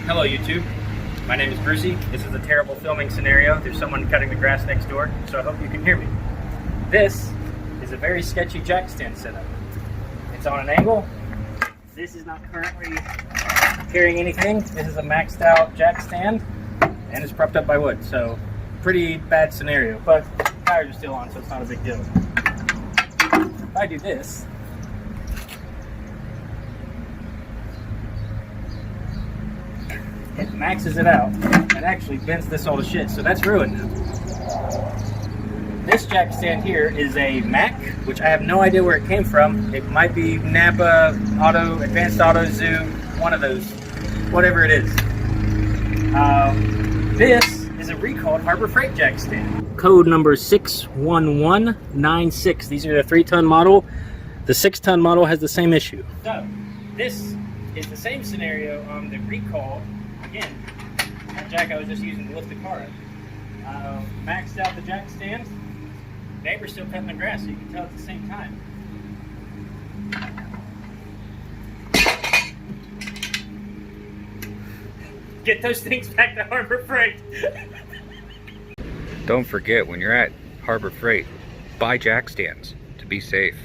Hello YouTube, my name is Brucey. This is a terrible filming scenario. There's someone cutting the grass next door, so I hope you can hear me. This is a very sketchy jack stand setup. It's on an angle. This is not currently carrying anything. This is a maxed out jack stand and it's propped up by wood, so pretty bad scenario, but tires are still on, so it's not a big deal. If I do this, it maxes it out and actually bends this all to shit, so that's ruined now. This jack stand here is a Mac, which I have no idea where it came from. It might be Napa Auto, Advanced Auto Zoo, one of those, whatever it is. This is a recalled Harbor Freight jack stand. Code number 61196. These are the 3-ton model. The 6-ton model has the same issue. So, this is the same scenario on the recall. Again, that jack I was just using to lift the car up. Maxed out the jack stand. Neighbor's still cutting the grass, so you can tell at the same time. Get those things back to Harbor Freight. Don't forget, when you're at Harbor Freight, buy jack stands to be safe.